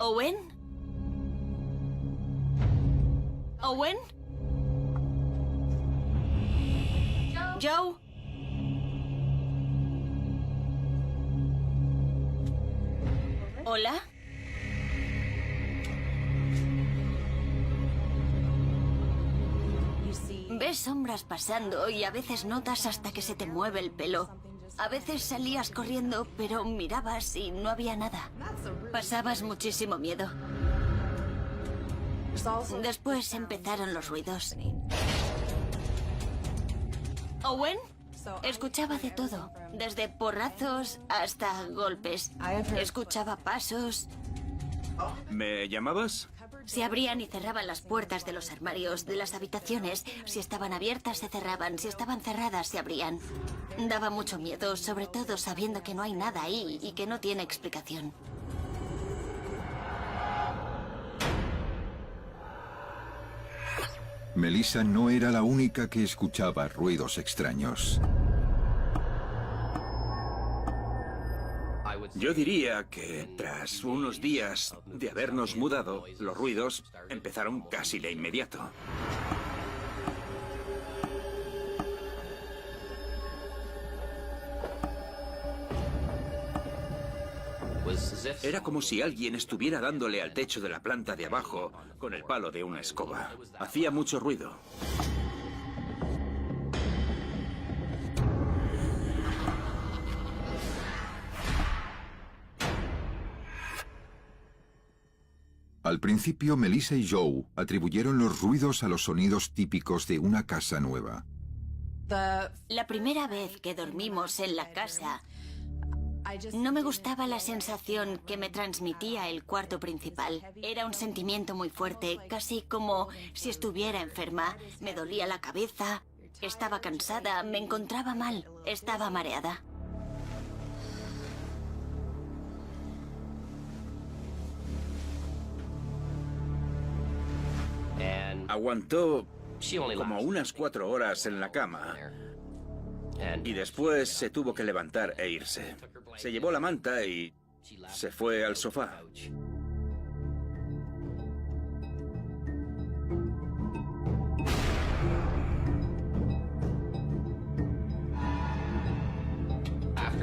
¿Owen? ¿Owen? ¿Joe? ¿Hola? Ves sombras pasando y a veces notas hasta que se te mueve el pelo. A veces salías corriendo, pero mirabas y no había nada. Pasabas muchísimo miedo. Después empezaron los ruidos. ¿Owen? Escuchaba de todo, desde porrazos hasta golpes. Escuchaba pasos. ¿Me llamabas? Se abrían y cerraban las puertas de los armarios, de las habitaciones. Si estaban abiertas, se cerraban. Si estaban cerradas, se abrían. Daba mucho miedo, sobre todo sabiendo que no hay nada ahí y que no tiene explicación. Melissa no era la única que escuchaba ruidos extraños. Yo diría que tras unos días de habernos mudado, los ruidos empezaron casi de inmediato. Era como si alguien estuviera dándole al techo de la planta de abajo con el palo de una escoba. Hacía mucho ruido. Al principio, Melissa y Joe atribuyeron los ruidos a los sonidos típicos de una casa nueva. La primera vez que dormimos en la casa, no me gustaba la sensación que me transmitía el cuarto principal. Era un sentimiento muy fuerte, casi como si estuviera enferma. Me dolía la cabeza, estaba cansada, me encontraba mal, estaba mareada. Aguantó como unas 4 horas en la cama y después se tuvo que levantar e irse. Se llevó la manta y se fue al sofá.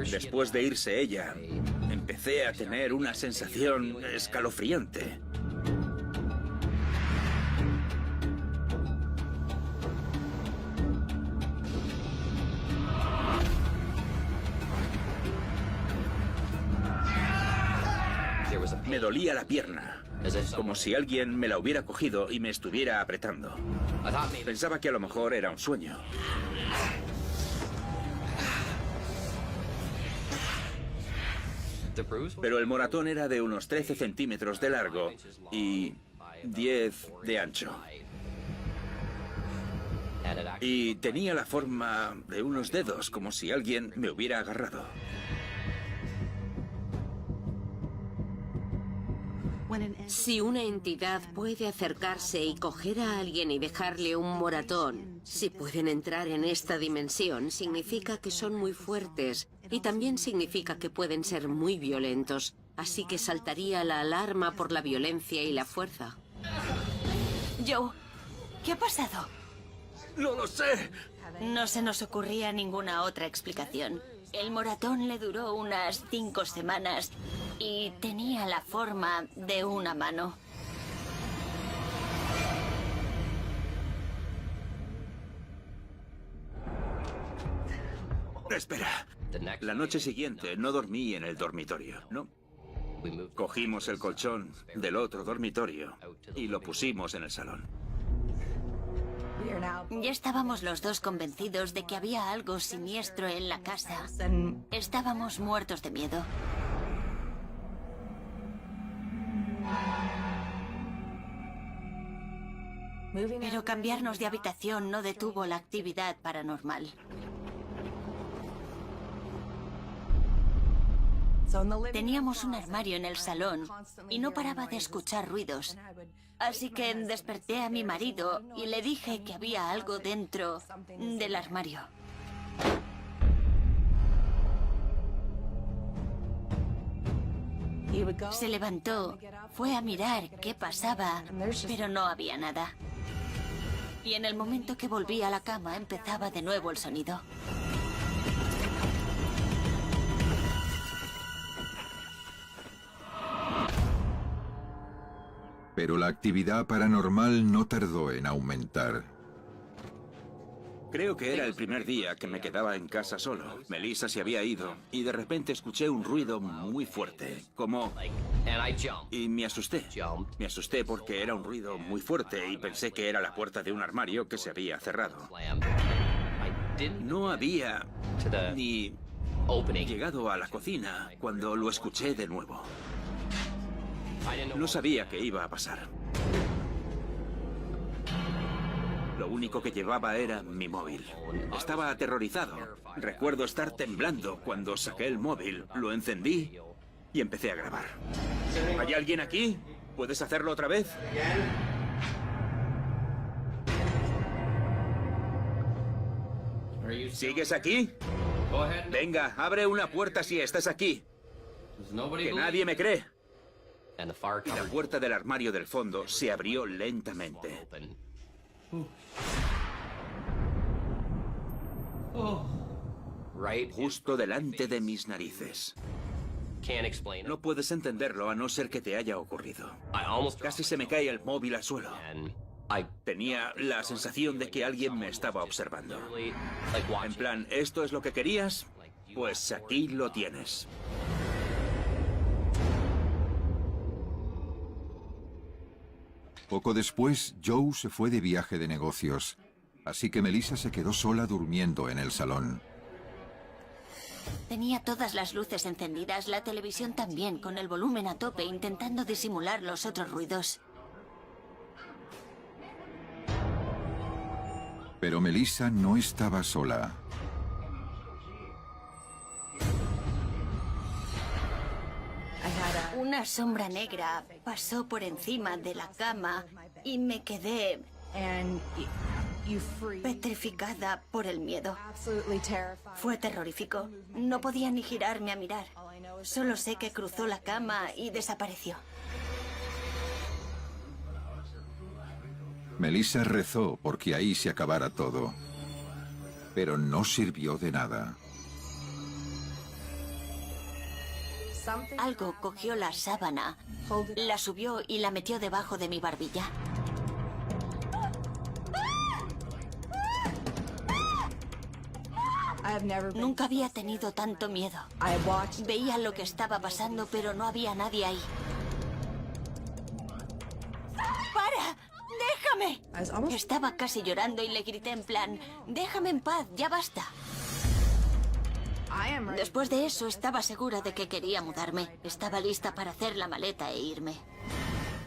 Después de irse ella, empecé a tener una sensación escalofriante. Me dolía la pierna, como si alguien me la hubiera cogido y me estuviera apretando. Pensaba que a lo mejor era un sueño. Pero el moratón era de unos 13 centímetros de largo y 10 de ancho. Y tenía la forma de unos dedos, como si alguien me hubiera agarrado. Si una entidad puede acercarse y coger a alguien y dejarle un moratón, si pueden entrar en esta dimensión, significa que son muy fuertes y también significa que pueden ser muy violentos. Así que saltaría la alarma por la violencia y la fuerza. Joe, ¿qué ha pasado? ¡No lo sé! No se nos ocurría ninguna otra explicación. El moratón le duró unas 5 semanas y tenía la forma de una mano. Espera. La noche siguiente no dormí en el dormitorio, ¿no? Cogimos el colchón del otro dormitorio y lo pusimos en el salón. Ya estábamos los dos convencidos de que había algo siniestro en la casa. Estábamos muertos de miedo. Pero cambiarnos de habitación no detuvo la actividad paranormal. Teníamos un armario en el salón y no paraba de escuchar ruidos. Así que desperté a mi marido y le dije que había algo dentro del armario. Se levantó, fue a mirar qué pasaba, pero no había nada. Y en el momento que volví a la cama empezaba de nuevo el sonido. Pero la actividad paranormal no tardó en aumentar. Creo que era el primer día que me quedaba en casa solo. Melissa se había ido y de repente escuché un ruido muy fuerte, como... Y me asusté. Me asusté porque era un ruido muy fuerte y pensé que era la puerta de un armario que se había cerrado. No había ni llegado a la cocina cuando lo escuché de nuevo. No sabía qué iba a pasar. Lo único que llevaba era mi móvil. Estaba aterrorizado. Recuerdo estar temblando cuando saqué el móvil, lo encendí y empecé a grabar. ¿Hay alguien aquí? ¿Puedes hacerlo otra vez? ¿Sigues aquí? Venga, abre una puerta si estás aquí. Que nadie me cree. Y la puerta del armario del fondo se abrió lentamente. Justo delante de mis narices. No puedes entenderlo a no ser que te haya ocurrido. Casi se me cae el móvil al suelo. Tenía la sensación de que alguien me estaba observando. En plan, ¿esto es lo que querías? Pues aquí lo tienes. Poco después, Joe se fue de viaje de negocios, así que Melissa se quedó sola durmiendo en el salón. Tenía todas las luces encendidas, la televisión también, con el volumen a tope, intentando disimular los otros ruidos. Pero Melissa no estaba sola. Una sombra negra pasó por encima de la cama y me quedé petrificada por el miedo. Fue terrorífico. No podía ni girarme a mirar. Solo sé que cruzó la cama y desapareció. Melissa rezó porque ahí se acabara todo, pero no sirvió de nada. Algo cogió la sábana, la subió y la metió debajo de mi barbilla. Nunca había tenido tanto miedo. Veía lo que estaba pasando, pero no había nadie ahí. ¡Para! ¡Déjame! Estaba casi llorando y le grité en plan, déjame en paz, ya basta. Después de eso estaba segura de que quería mudarme. Estaba lista para hacer la maleta e irme.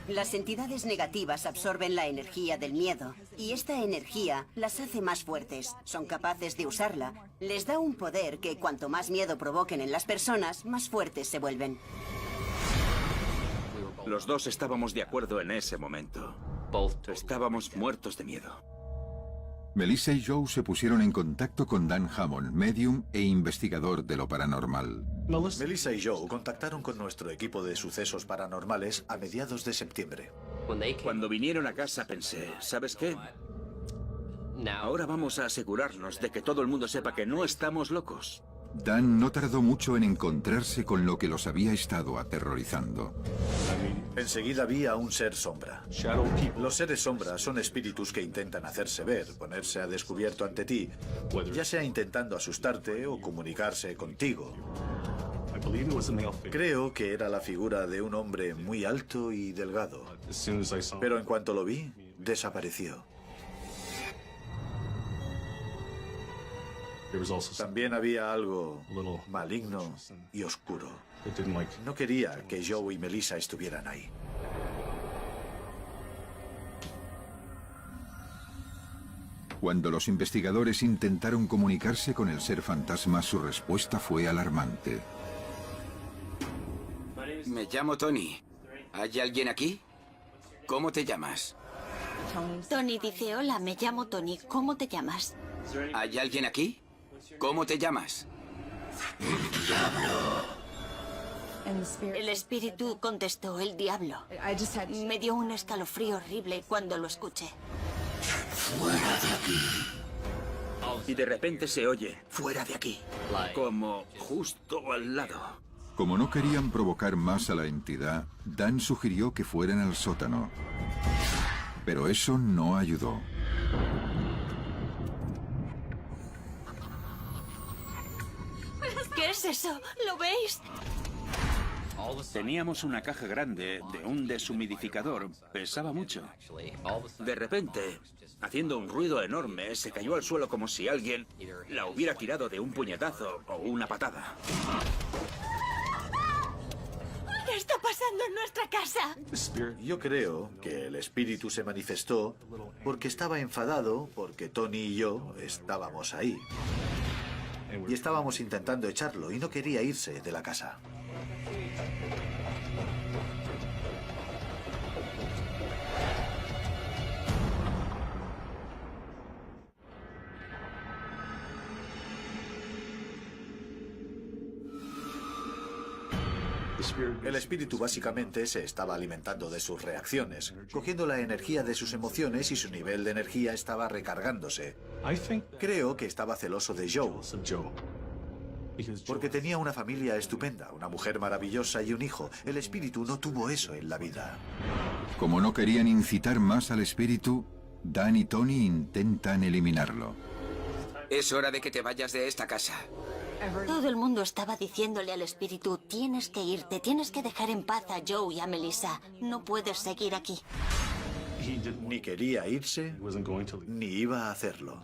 Las entidades negativas absorben la energía del miedo y esta energía las hace más fuertes. Son capaces de usarla. Les da un poder que cuanto más miedo provoquen en las personas, más fuertes se vuelven. Los dos estábamos de acuerdo en ese momento. Estábamos muertos de miedo. Melissa y Joe se pusieron en contacto con Dan Hammond, medium e investigador de lo paranormal. Melissa y Joe contactaron con nuestro equipo de sucesos paranormales a mediados de septiembre. Cuando vinieron a casa pensé, ¿sabes qué? Ahora vamos a asegurarnos de que todo el mundo sepa que no estamos locos. Dan no tardó mucho en encontrarse con lo que los había estado aterrorizando. Enseguida vi a un ser sombra. Los seres sombra son espíritus que intentan hacerse ver, ponerse a descubierto ante ti, ya sea intentando asustarte o comunicarse contigo. Creo que era la figura de un hombre muy alto y delgado, pero en cuanto lo vi, desapareció. También había algo maligno y oscuro. No quería que Joe y Melissa estuvieran ahí. Cuando los investigadores intentaron comunicarse con el ser fantasma, su respuesta fue alarmante. Me llamo Tony. ¿Hay alguien aquí? ¿Cómo te llamas? Tony dice, hola, me llamo Tony, ¿cómo te llamas? ¿Hay alguien aquí? ¿Cómo te llamas? El espíritu contestó, el diablo. Me dio un escalofrío horrible cuando lo escuché. Y de repente se oye, fuera de aquí, como justo al lado. Como no querían provocar más a la entidad, Dan sugirió que fueran al sótano. Pero eso no ayudó. ¿Qué es eso? ¿Lo veis? Teníamos una caja grande de un deshumidificador. Pesaba mucho. De repente, haciendo un ruido enorme, se cayó al suelo como si alguien la hubiera tirado de un puñetazo o una patada. ¿Qué está pasando en nuestra casa? Yo creo que el espíritu se manifestó porque estaba enfadado porque Tony y yo estábamos ahí. Y estábamos intentando echarlo y no quería irse de la casa. El espíritu básicamente se estaba alimentando de sus reacciones, cogiendo la energía de sus emociones y su nivel de energía estaba recargándose. Creo que estaba celoso de Joe, porque tenía una familia estupenda, una mujer maravillosa y un hijo. El espíritu no tuvo eso en la vida. Como no querían incitar más al espíritu, Dan y Tony intentan eliminarlo. Es hora de que te vayas de esta casa. Todo el mundo estaba diciéndole al espíritu, tienes que irte, tienes que dejar en paz a Joe y a Melissa. No puedes seguir aquí. Ni quería irse, ni iba a hacerlo.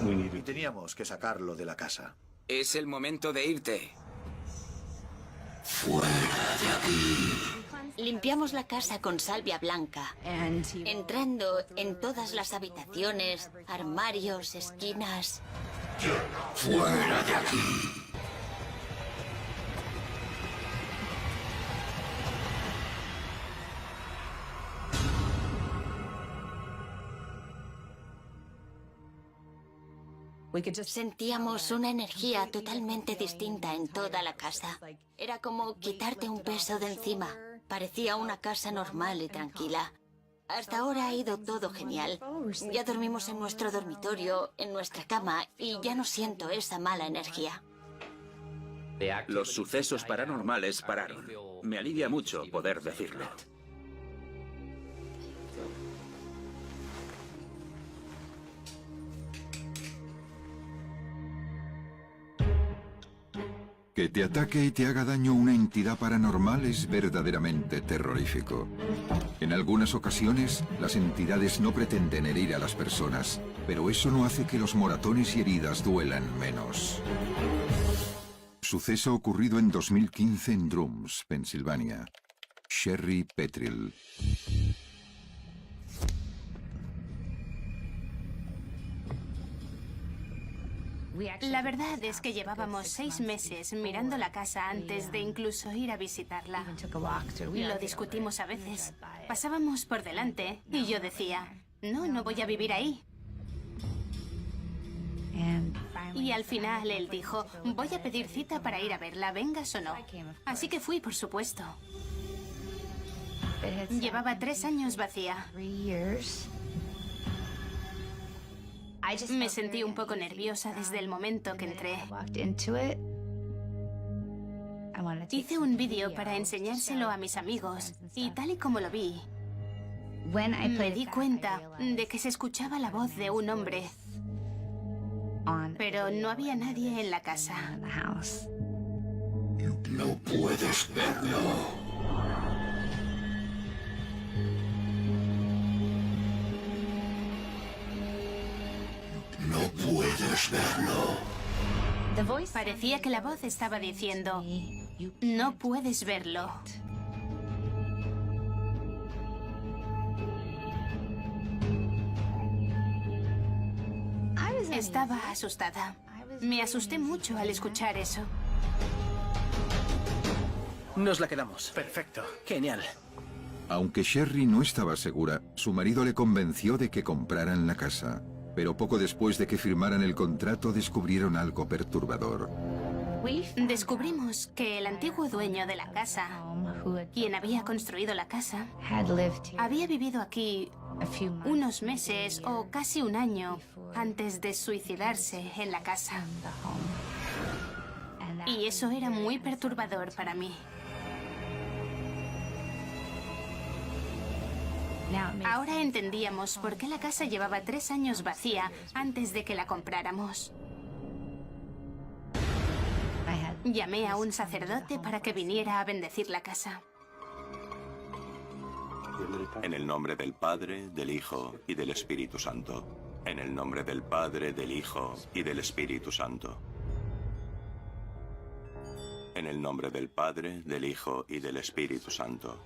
Y teníamos que sacarlo de la casa. Es el momento de irte. Limpiamos la casa con salvia blanca, entrando en todas las habitaciones, armarios, esquinas. ¡Fuera de aquí! Sentíamos una energía totalmente distinta en toda la casa. Era como quitarte un peso de encima. Parecía una casa normal y tranquila. Hasta ahora ha ido todo genial. Ya dormimos en nuestro dormitorio, en nuestra cama, y ya no siento esa mala energía. Los sucesos paranormales pararon. Me alivia mucho poder decirlo. Que te ataque y te haga daño una entidad paranormal es verdaderamente terrorífico. En algunas ocasiones, las entidades no pretenden herir a las personas, pero eso no hace que los moratones y heridas duelan menos. Suceso ocurrido en 2015 en Drums, Pensilvania. Sherry Petrill. La verdad es que llevábamos 6 meses mirando la casa antes de incluso ir a visitarla. Lo discutimos a veces. Pasábamos por delante y yo decía, no voy a vivir ahí. Y al final él dijo, voy a pedir cita para ir a verla, vengas o no. Así que fui, por supuesto. Llevaba 3 años vacía. Me sentí un poco nerviosa desde el momento que entré. Hice un vídeo para enseñárselo a mis amigos y tal y como lo vi, me di cuenta de que se escuchaba la voz de un hombre, pero no había nadie en la casa. No puedes verlo. No puedes verlo. Parecía que la voz estaba diciendo, no puedes verlo. Estaba asustada. Me asusté mucho al escuchar eso. Nos la quedamos. Perfecto. Genial. Aunque Sherry no estaba segura, su marido le convenció de que compraran la casa. Pero poco después de que firmaran el contrato descubrieron algo perturbador. Descubrimos que el antiguo dueño de la casa, quien había construido la casa, había vivido aquí unos meses o casi un año antes de suicidarse en la casa. Y eso era muy perturbador para mí. Ahora entendíamos por qué la casa llevaba 3 años vacía antes de que la compráramos. Llamé a un sacerdote para que viniera a bendecir la casa. En el nombre del Padre, del Hijo y del Espíritu Santo. En el nombre del Padre, del Hijo y del Espíritu Santo. En el nombre del Padre, del Hijo y del Espíritu Santo.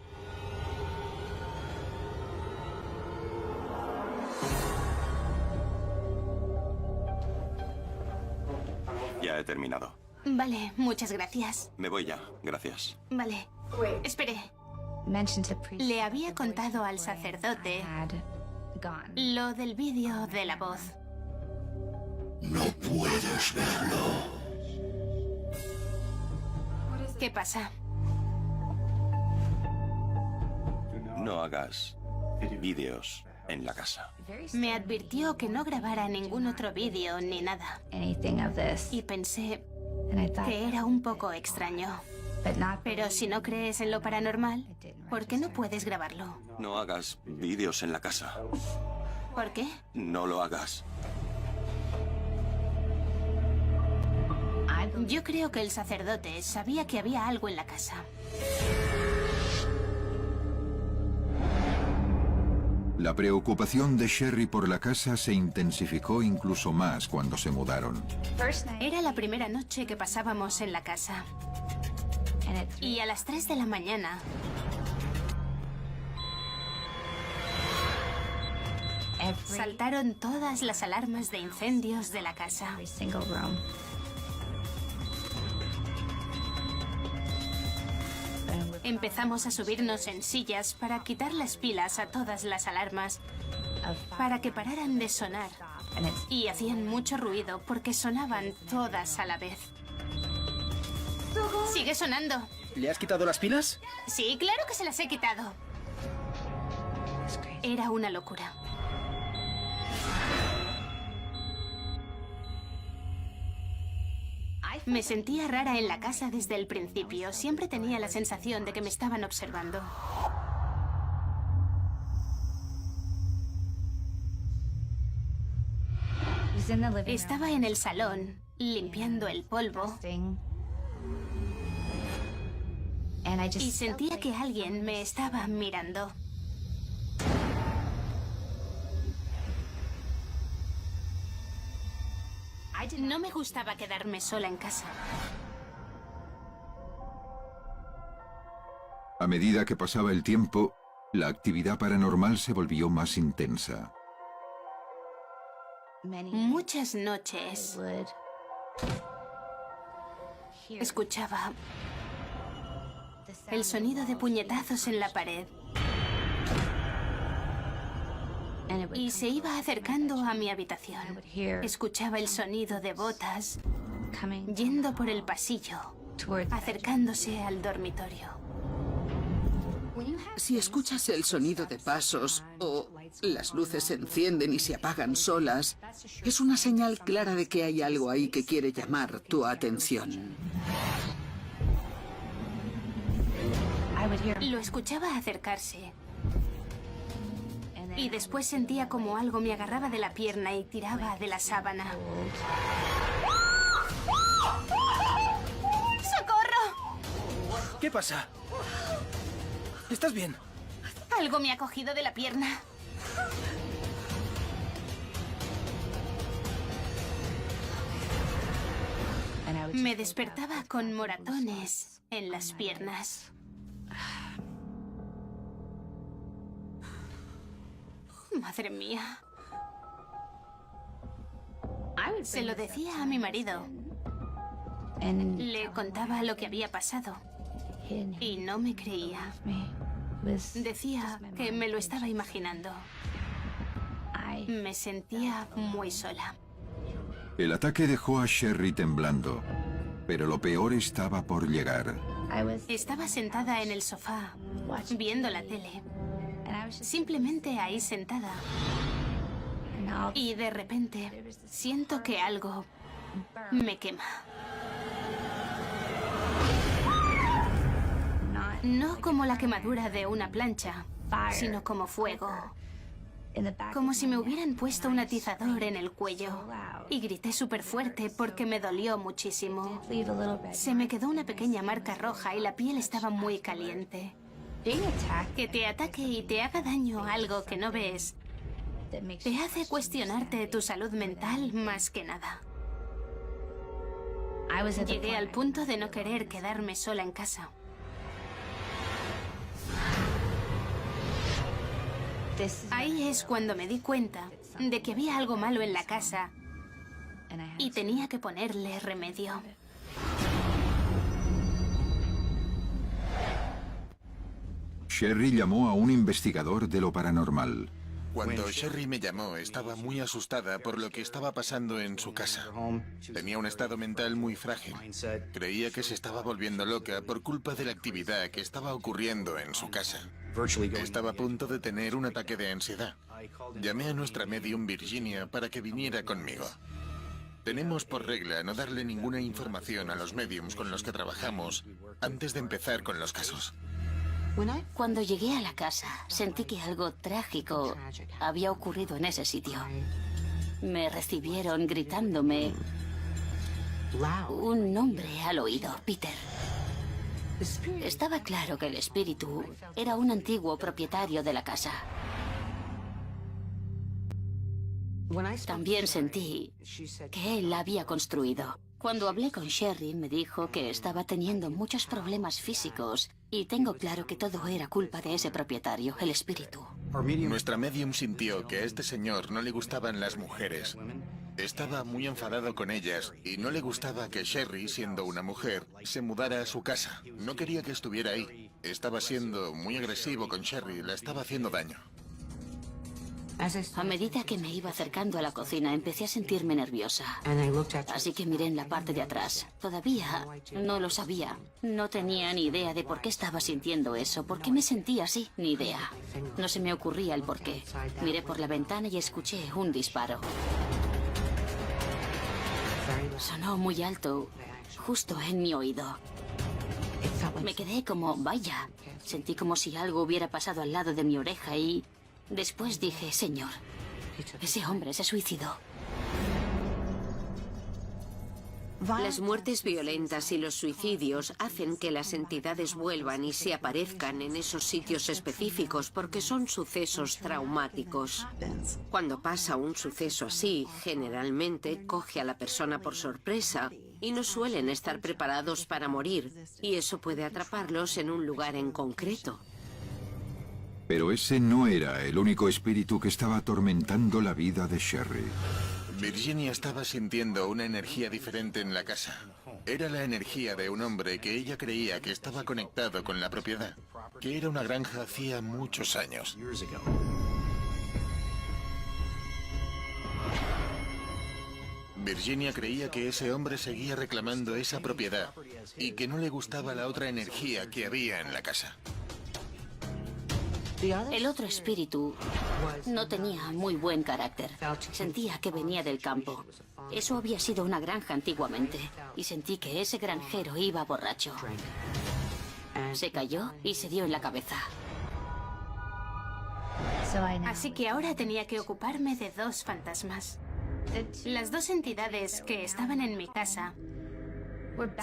Ya he terminado. Vale, muchas gracias. Me voy ya, gracias. Vale. Espere. Le había contado al sacerdote lo del vídeo de la voz. No puedes verlo. ¿Qué pasa? No hagas vídeos en la casa. Me advirtió que no grabara ningún otro vídeo ni nada. Y pensé que era un poco extraño. Pero si no crees en lo paranormal, ¿por qué no puedes grabarlo? No hagas vídeos en la casa. ¿Por qué? No lo hagas. Yo creo que el sacerdote sabía que había algo en la casa. La preocupación de Sherry por la casa se intensificó incluso más cuando se mudaron. Era la primera noche que pasábamos en la casa. Y a las 3 de la mañana... saltaron todas las alarmas de incendios de la casa. Empezamos a subirnos en sillas para quitar las pilas a todas las alarmas, para que pararan de sonar. Y hacían mucho ruido porque sonaban todas a la vez. Sigue sonando. ¿Le has quitado las pilas? Sí, claro que se las he quitado. Era una locura. Me sentía rara en la casa desde el principio. Siempre tenía la sensación de que me estaban observando. Estaba en el salón, limpiando el polvo. Y sentía que alguien me estaba mirando. No me gustaba quedarme sola en casa. A medida que pasaba el tiempo, la actividad paranormal se volvió más intensa. Muchas noches escuchaba el sonido de puñetazos en la pared. Y se iba acercando a mi habitación. Escuchaba el sonido de botas yendo por el pasillo, acercándose al dormitorio. Si escuchas el sonido de pasos o las luces se encienden y se apagan solas, es una señal clara de que hay algo ahí que quiere llamar tu atención. Lo escuchaba acercarse. Y después sentía como algo me agarraba de la pierna y tiraba de la sábana. ¡Socorro! ¿Qué pasa? ¿Estás bien? Algo me ha cogido de la pierna. Me despertaba con moratones en las piernas. Madre mía. Se lo decía a mi marido. Le contaba lo que había pasado. Y no me creía. Decía que me lo estaba imaginando. Me sentía muy sola. El ataque dejó a Sherry temblando. Pero lo peor estaba por llegar. Estaba sentada en el sofá, viendo la tele. Simplemente ahí sentada. Y de repente siento que algo me quema. No como la quemadura de una plancha, sino como fuego. Como si me hubieran puesto un atizador en el cuello. Y grité súper fuerte porque me dolió muchísimo. Se me quedó una pequeña marca roja y la piel estaba muy caliente. Que te ataque y te haga daño algo que no ves te hace cuestionarte tu salud mental más que nada. Llegué al punto de no querer quedarme sola en casa. Ahí es cuando me di cuenta de que había algo malo en la casa y tenía que ponerle remedio. Sherry llamó a un investigador de lo paranormal. Cuando Sherry me llamó, estaba muy asustada por lo que estaba pasando en su casa. Tenía un estado mental muy frágil. Creía que se estaba volviendo loca por culpa de la actividad que estaba ocurriendo en su casa. Estaba a punto de tener un ataque de ansiedad. Llamé a nuestra medium Virginia para que viniera conmigo. Tenemos por regla no darle ninguna información a los mediums con los que trabajamos antes de empezar con los casos. Cuando llegué a la casa, sentí que algo trágico había ocurrido en ese sitio. Me recibieron gritándome un nombre al oído, Peter. Estaba claro que el espíritu era un antiguo propietario de la casa. También sentí que él la había construido. Cuando hablé con Sherry, me dijo que estaba teniendo muchos problemas físicos y tengo claro que todo era culpa de ese propietario, el espíritu. Nuestra medium sintió que a este señor no le gustaban las mujeres. Estaba muy enfadado con ellas y no le gustaba que Sherry, siendo una mujer, se mudara a su casa. No quería que estuviera ahí. Estaba siendo muy agresivo con Sherry, la estaba haciendo daño. A medida que me iba acercando a la cocina, empecé a sentirme nerviosa. Así que miré en la parte de atrás. Todavía no lo sabía. No tenía ni idea de por qué estaba sintiendo eso, por qué me sentía así, ni idea. No se me ocurría el por qué. Miré por la ventana y escuché un disparo. Sonó muy alto, justo en mi oído. Me quedé como, vaya. Sentí como si algo hubiera pasado al lado de mi oreja y... después dije, señor, ese hombre se suicidó. Las muertes violentas y los suicidios hacen que las entidades vuelvan y se aparezcan en esos sitios específicos porque son sucesos traumáticos. Cuando pasa un suceso así, generalmente coge a la persona por sorpresa y no suelen estar preparados para morir, y eso puede atraparlos en un lugar en concreto. Pero ese no era el único espíritu que estaba atormentando la vida de Sherry. Virginia estaba sintiendo una energía diferente en la casa. Era la energía de un hombre que ella creía que estaba conectado con la propiedad, que era una granja hacía muchos años. Virginia creía que ese hombre seguía reclamando esa propiedad y que no le gustaba la otra energía que había en la casa. El otro espíritu no tenía muy buen carácter. Sentía que venía del campo. Eso había sido una granja antiguamente. Y sentí que ese granjero iba borracho. Se cayó y se dio en la cabeza. Así que ahora tenía que ocuparme de dos fantasmas. Las dos entidades que estaban en mi casa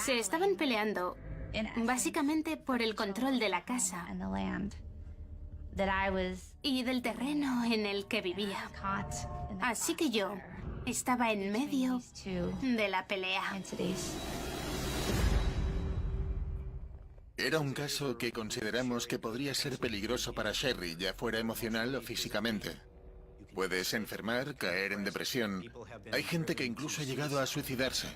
se estaban peleando básicamente por el control de la casa y del terreno en el que vivía. Así que yo estaba en medio de la pelea. Era un caso que consideramos que podría ser peligroso para Sherry, ya fuera emocional o físicamente. Puedes enfermar, caer en depresión. Hay gente que incluso ha llegado a suicidarse.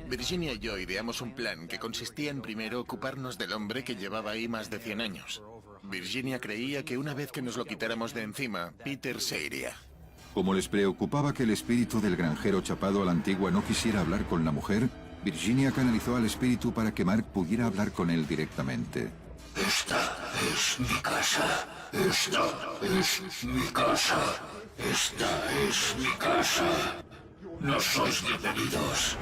Virginia y yo ideamos un plan que consistía en primero ocuparnos del hombre que llevaba ahí más de 100 años. Virginia creía que una vez que nos lo quitáramos de encima, Peter se iría. Como les preocupaba que el espíritu del granjero chapado a la antigua no quisiera hablar con la mujer, Virginia canalizó al espíritu para que Mark pudiera hablar con él directamente. Esta es mi casa. Esta es mi casa. Esta es mi casa. No sois bienvenidos.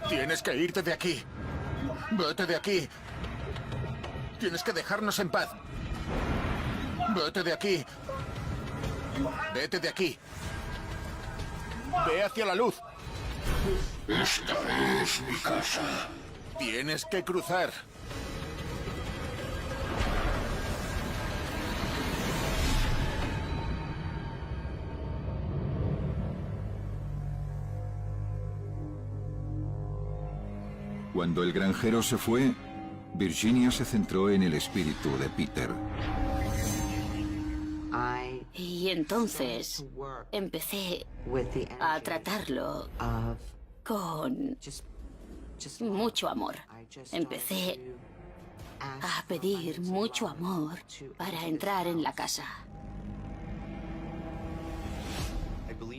Tienes que irte de aquí. Vete de aquí. Tienes que dejarnos en paz. Vete de aquí. Vete de aquí. Ve hacia la luz. Esta es mi casa. Tienes que cruzar. Cuando el granjero se fue, Virginia se centró en el espíritu de Peter. Y entonces empecé a tratarlo con mucho amor. Empecé a pedir mucho amor para entrar en la casa.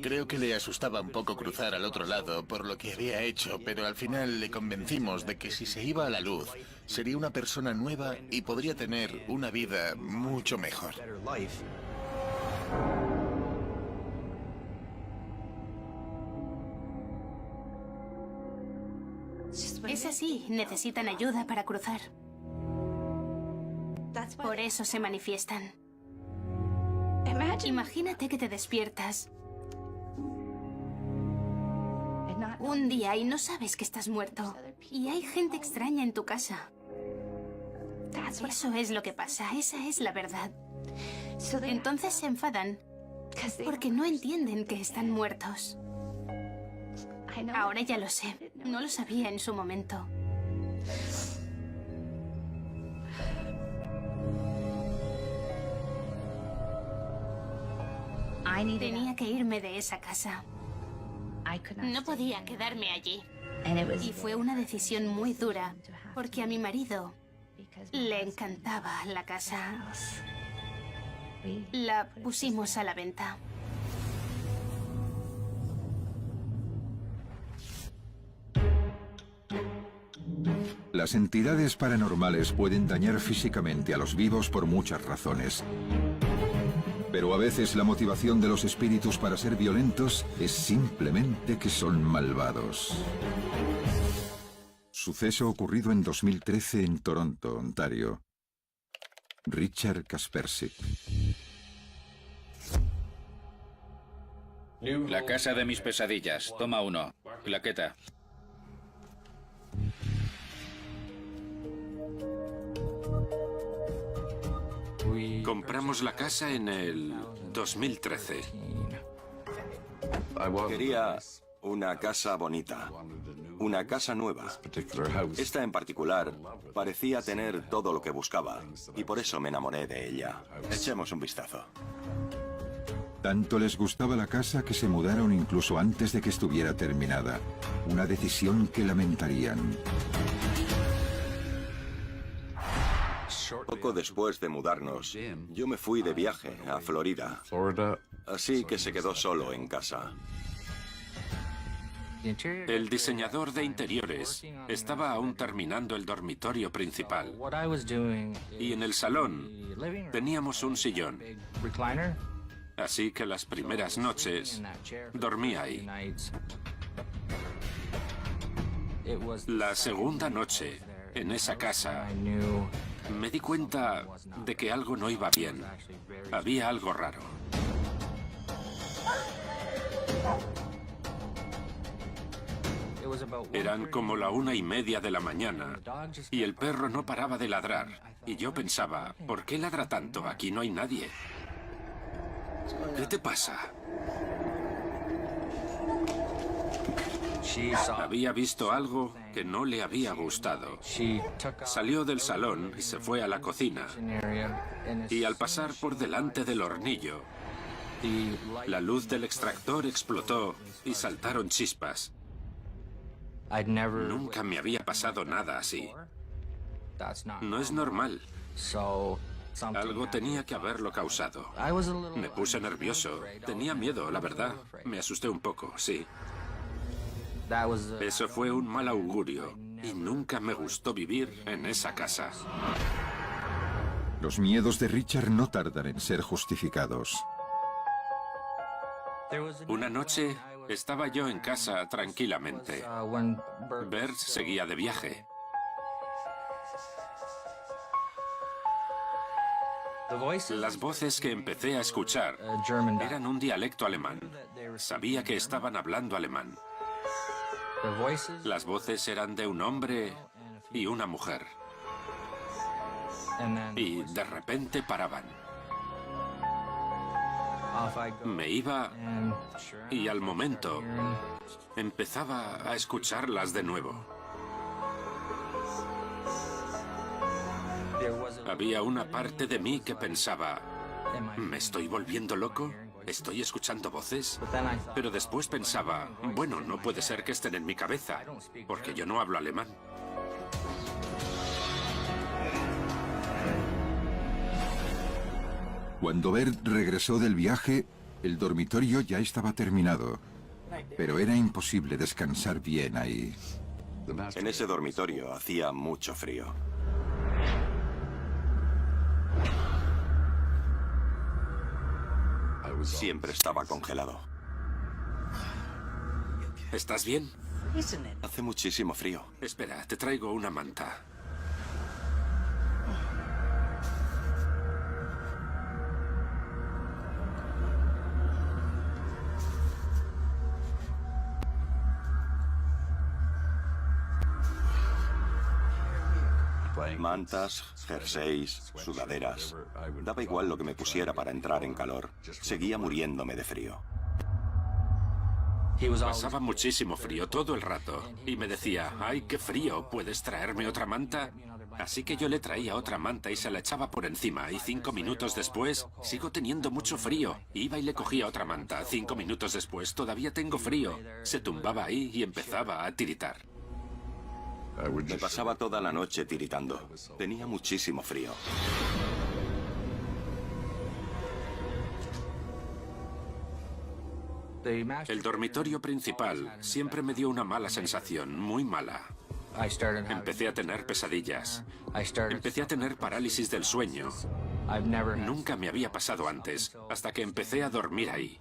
Creo que le asustaba un poco cruzar al otro lado por lo que había hecho, pero al final le convencimos de que si se iba a la luz, sería una persona nueva y podría tener una vida mucho mejor. Es así, necesitan ayuda para cruzar. Por eso se manifiestan. Imagínate que te despiertas un día y no sabes que estás muerto. Y hay gente extraña en tu casa. Eso es lo que pasa, esa es la verdad. Entonces se enfadan porque no entienden que están muertos. Ahora ya lo sé, no lo sabía en su momento. Tenía que irme de esa casa. No podía quedarme allí. Y fue una decisión muy dura, porque a mi marido le encantaba la casa. La pusimos a la venta. Las entidades paranormales pueden dañar físicamente a los vivos por muchas razones. Pero a veces la motivación de los espíritus para ser violentos es simplemente que son malvados. Suceso ocurrido en 2013 en Toronto, Ontario. Richard Kaspersky. La casa de mis pesadillas. Toma 1. Claqueta. Compramos la casa en el 2013. Quería una casa bonita, una casa nueva. Esta en particular parecía tener todo lo que buscaba y por eso me enamoré de ella. Echemos un vistazo. Tanto les gustaba la casa que se mudaron incluso antes de que estuviera terminada. Una decisión que lamentarían. Poco después de mudarnos, yo me fui de viaje a Florida. Así que se quedó solo en casa. El diseñador de interiores estaba aún terminando el dormitorio principal. Y en el salón teníamos un sillón. Así que las primeras noches dormí ahí. La segunda noche, en esa casa, me di cuenta de que algo no iba bien. Había algo raro. Eran como la 1:30 de la mañana y el perro no paraba de ladrar. Y yo pensaba, ¿por qué ladra tanto? Aquí no hay nadie. ¿Qué te pasa? Había visto algo que no le había gustado. Salió del salón y se fue a la cocina. Y al pasar por delante del hornillo, la luz del extractor explotó y saltaron chispas. Nunca me había pasado nada así. No es normal. Algo tenía que haberlo causado. Me puse nervioso. Tenía miedo, la verdad. Me asusté un poco, sí. Eso fue un mal augurio y nunca me gustó vivir en esa casa. Los miedos de Richard no tardan en ser justificados. Una noche estaba yo en casa tranquilamente. Bert seguía de viaje. Las voces que empecé a escuchar eran un dialecto alemán. Sabía que estaban hablando alemán. Las voces eran de un hombre y una mujer. Y de repente paraban. Me iba y al momento empezaba a escucharlas de nuevo. Había una parte de mí que pensaba, ¿me estoy volviendo loco? ¿Estoy escuchando voces? Pero después pensaba, bueno, no puede ser que estén en mi cabeza, porque yo no hablo alemán. Cuando Bert regresó del viaje, el dormitorio ya estaba terminado, pero era imposible descansar bien ahí. En ese dormitorio hacía mucho frío. Siempre estaba congelado. ¿Estás bien? Hace muchísimo frío. Espera, te traigo una manta. Mantas, jerseys, sudaderas. Daba igual lo que me pusiera para entrar en calor. Seguía muriéndome de frío. Pasaba muchísimo frío todo el rato. Y me decía, ¡ay, qué frío! ¿Puedes traerme otra manta? Así que yo le traía otra manta y se la echaba por encima. Y 5 minutos después, sigo teniendo mucho frío. Iba y le cogía otra manta. 5 minutos después, todavía tengo frío. Se tumbaba ahí y empezaba a tiritar. Me pasaba toda la noche tiritando. Tenía muchísimo frío. El dormitorio principal siempre me dio una mala sensación, muy mala. Empecé a tener pesadillas. Empecé a tener parálisis del sueño. Nunca me había pasado antes, hasta que empecé a dormir ahí.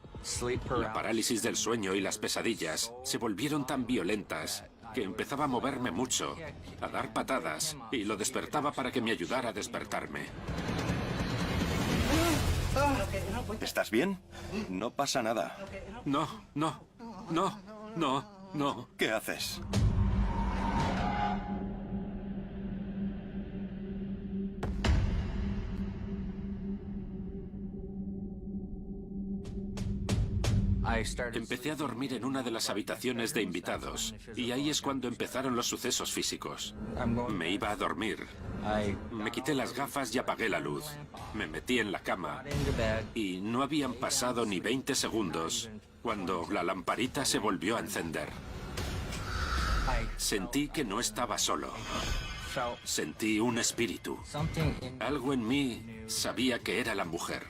La parálisis del sueño y las pesadillas se volvieron tan violentas que empezaba a moverme mucho, a dar patadas, y lo despertaba para que me ayudara a despertarme. ¿Estás bien? No pasa nada. No. ¿Qué haces? Empecé a dormir en una de las habitaciones de invitados, y ahí es cuando empezaron los sucesos físicos. Me iba a dormir. Me quité las gafas y apagué la luz. Me metí en la cama, y no habían pasado ni 20 segundos cuando la lamparita se volvió a encender. Sentí que no estaba solo. Sentí un espíritu. Algo en mí sabía que era la mujer.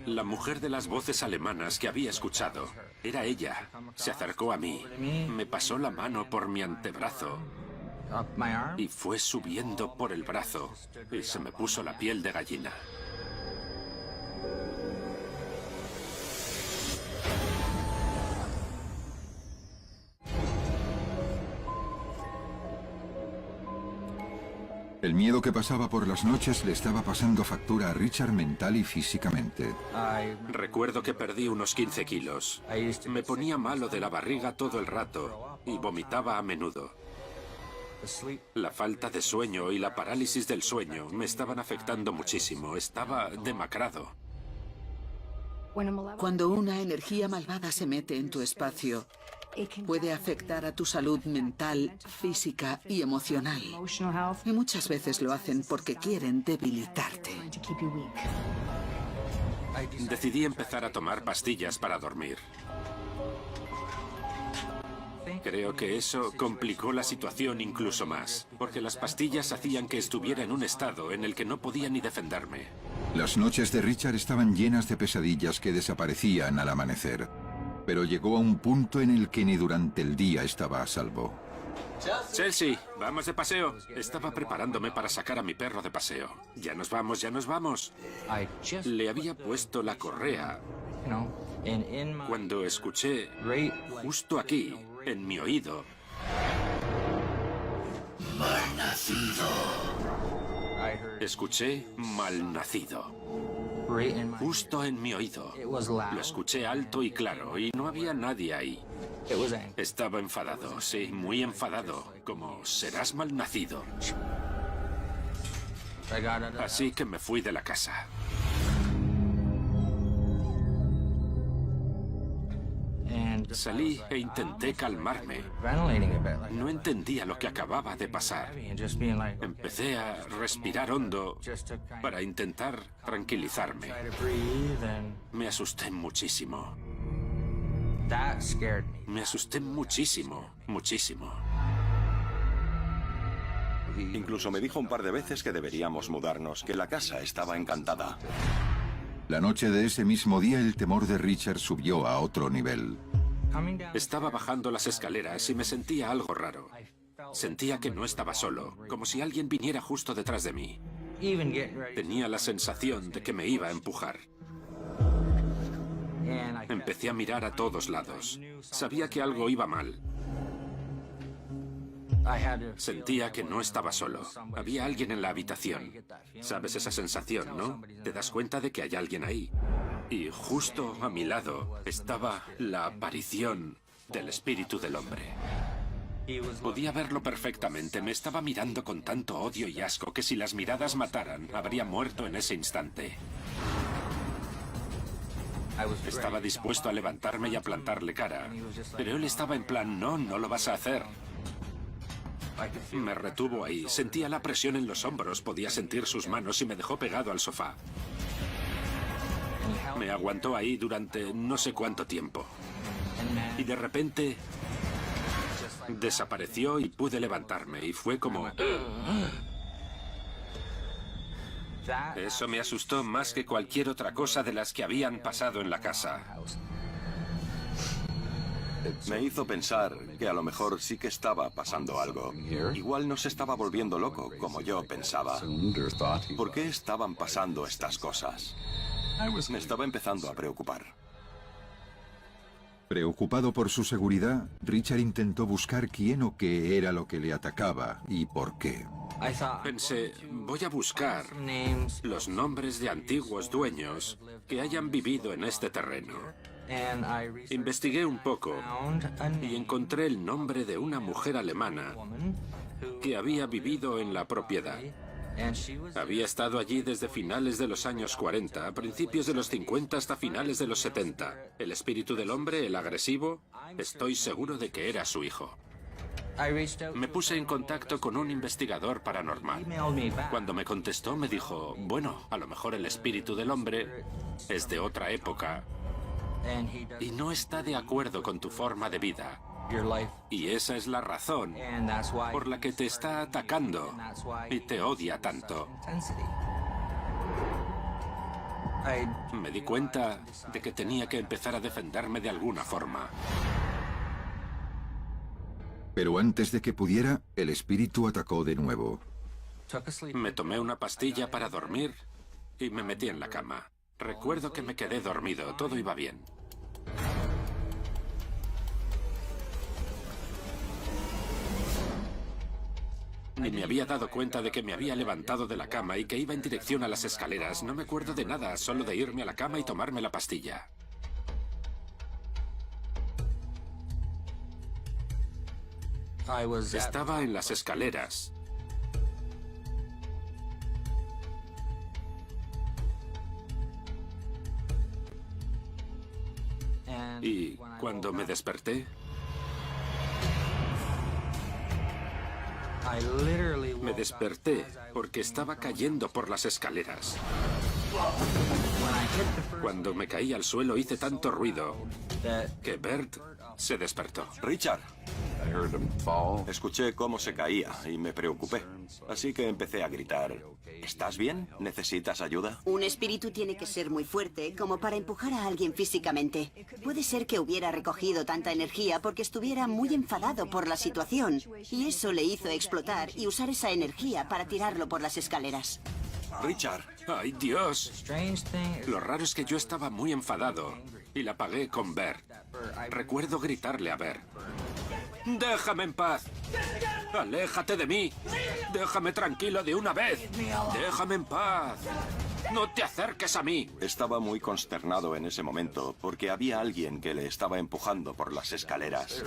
La mujer de las voces alemanas que había escuchado. Era ella. Se acercó a mí. Me pasó la mano por mi antebrazo. Y fue subiendo por el brazo. Y se me puso la piel de gallina. El miedo que pasaba por las noches le estaba pasando factura a Richard mental y físicamente. Recuerdo que perdí unos 15 kilos. Me ponía malo de la barriga todo el rato y vomitaba a menudo. La falta de sueño y la parálisis del sueño me estaban afectando muchísimo. Estaba demacrado. Cuando una energía malvada se mete en tu espacio, puede afectar a tu salud mental, física y emocional. Y muchas veces lo hacen porque quieren debilitarte. Decidí empezar a tomar pastillas para dormir. Creo que eso complicó la situación incluso más, porque las pastillas hacían que estuviera en un estado en el que no podía ni defenderme. Las noches de Richard estaban llenas de pesadillas que desaparecían al amanecer. Pero llegó a un punto en el que ni durante el día estaba a salvo. Chelsea, vamos de paseo. Estaba preparándome para sacar a mi perro de paseo. Ya nos vamos, ya nos vamos. Le había puesto la correa cuando escuché, justo aquí, en mi oído, Malnacido. escuché malnacido. Justo en mi oído. Lo escuché alto y claro, y no había nadie ahí. Estaba enfadado, sí, muy enfadado, como serás malnacido. Así que me fui de la casa. Salí e intenté calmarme. No entendía lo que acababa de pasar. Empecé a respirar hondo para intentar tranquilizarme. Me asusté muchísimo. Me asusté muchísimo, muchísimo. Incluso me dijo un par de veces que deberíamos mudarnos, que la casa estaba encantada. La noche de ese mismo día el temor de Richard subió a otro nivel. Estaba bajando las escaleras y me sentía algo raro. Sentía que no estaba solo, como si alguien viniera justo detrás de mí. Tenía la sensación de que me iba a empujar. Empecé a mirar a todos lados. Sabía que algo iba mal. Sentía que no estaba solo. Había alguien en la habitación. ¿Sabes esa sensación, no? Te das cuenta de que hay alguien ahí. Y justo a mi lado estaba la aparición del espíritu del hombre. Podía verlo perfectamente. Me estaba mirando con tanto odio y asco que si las miradas mataran, habría muerto en ese instante. Estaba dispuesto a levantarme y a plantarle cara. Pero él estaba en plan, no, no lo vas a hacer. Me retuvo ahí. Sentía la presión en los hombros. Podía sentir sus manos y me dejó pegado al sofá. Me aguantó ahí durante no sé cuánto tiempo. Y de repente desapareció y pude levantarme. Y fue como... Eso me asustó más que cualquier otra cosa de las que habían pasado en la casa. Me hizo pensar que a lo mejor sí que estaba pasando algo. Igual no se estaba volviendo loco, como yo pensaba. ¿Por qué estaban pasando estas cosas? Me estaba empezando a preocupar. Preocupado por su seguridad, Richard intentó buscar quién o qué era lo que le atacaba y por qué. Pensé, voy a buscar los nombres de antiguos dueños que hayan vivido en este terreno. Investigué un poco y encontré el nombre de una mujer alemana que había vivido en la propiedad. Había estado allí desde finales de los años 40, a principios de los 50 hasta finales de los 70. El espíritu del hombre, el agresivo, estoy seguro de que era su hijo. Me puse en contacto con un investigador paranormal. Cuando me contestó me dijo, bueno, a lo mejor el espíritu del hombre es de otra época y no está de acuerdo con tu forma de vida. Y esa es la razón por la que te está atacando y te odia tanto. Me di cuenta de que tenía que empezar a defenderme de alguna forma. Pero antes de que pudiera, el espíritu atacó de nuevo. Me tomé una pastilla para dormir y me metí en la cama. Recuerdo que me quedé dormido, todo iba bien. Y me había dado cuenta de que me había levantado de la cama y que iba en dirección a las escaleras. No me acuerdo de nada, solo de irme a la cama y tomarme la pastilla. Estaba en las escaleras. Y cuando me desperté, me desperté porque estaba cayendo por las escaleras. Cuando me caí al suelo hice tanto ruido que Bert se despertó. Richard, Escuché cómo se caía y me preocupé. Así que empecé a gritar. ¿Estás bien? ¿Necesitas ayuda? Un espíritu tiene que ser muy fuerte como para empujar a alguien físicamente. Puede ser que hubiera recogido tanta energía porque estuviera muy enfadado por la situación. Y eso le hizo explotar y usar esa energía para tirarlo por las escaleras. Richard. ¡Ay, Dios! Lo raro es que yo estaba muy enfadado y la pagué con Bert. Recuerdo gritarle a Bert. ¡Déjame en paz! ¡Aléjate de mí! ¡Déjame tranquilo de una vez! ¡Déjame en paz! ¡No te acerques a mí! Estaba muy consternado en ese momento porque había alguien que le estaba empujando por las escaleras.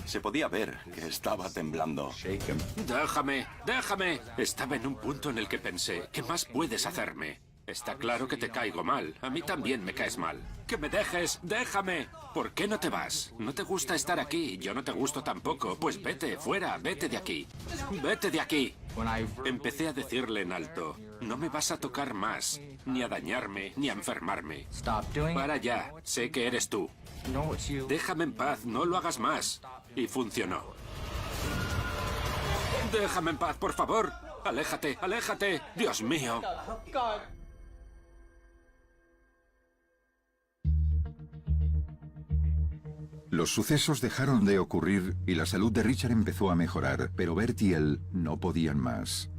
Se podía ver que estaba temblando. ¡Déjame! ¡Déjame! Estaba en un punto en el que pensé, ¿qué más puedes hacerme? Está claro que te caigo mal. A mí también me caes mal. ¡Que me dejes! ¡Déjame! ¿Por qué no te vas? ¿No te gusta estar aquí? Yo no te gusto tampoco. Pues vete, fuera, vete de aquí. ¡Vete de aquí! Empecé a decirle en alto, no me vas a tocar más, ni a dañarme, ni a enfermarme. Para ya, sé que eres tú. Déjame en paz, no lo hagas más. Y funcionó. Déjame en paz, por favor. Aléjate, aléjate. Dios mío. Los sucesos dejaron de ocurrir y la salud de Richard empezó a mejorar, pero Bert y él no podían más.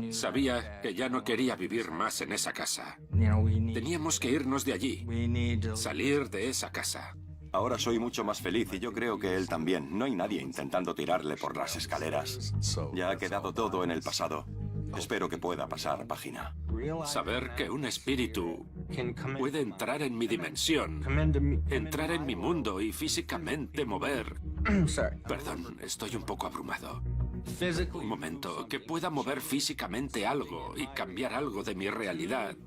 Sabía que ya no quería vivir más en esa casa. Teníamos que irnos de allí, salir de esa casa. Ahora soy mucho más feliz y yo creo que él también. No hay nadie intentando tirarle por las escaleras. Ya ha quedado todo en el pasado. Espero que pueda pasar página. Saber que un espíritu puede entrar en mi dimensión, entrar en mi mundo y físicamente mover... Perdón, estoy un poco abrumado. Un momento, que pueda mover físicamente algo y cambiar algo de mi realidad.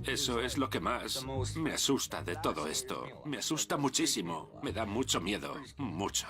Eso es lo que más me asusta de todo esto. Me asusta muchísimo. Me da mucho miedo. Mucho.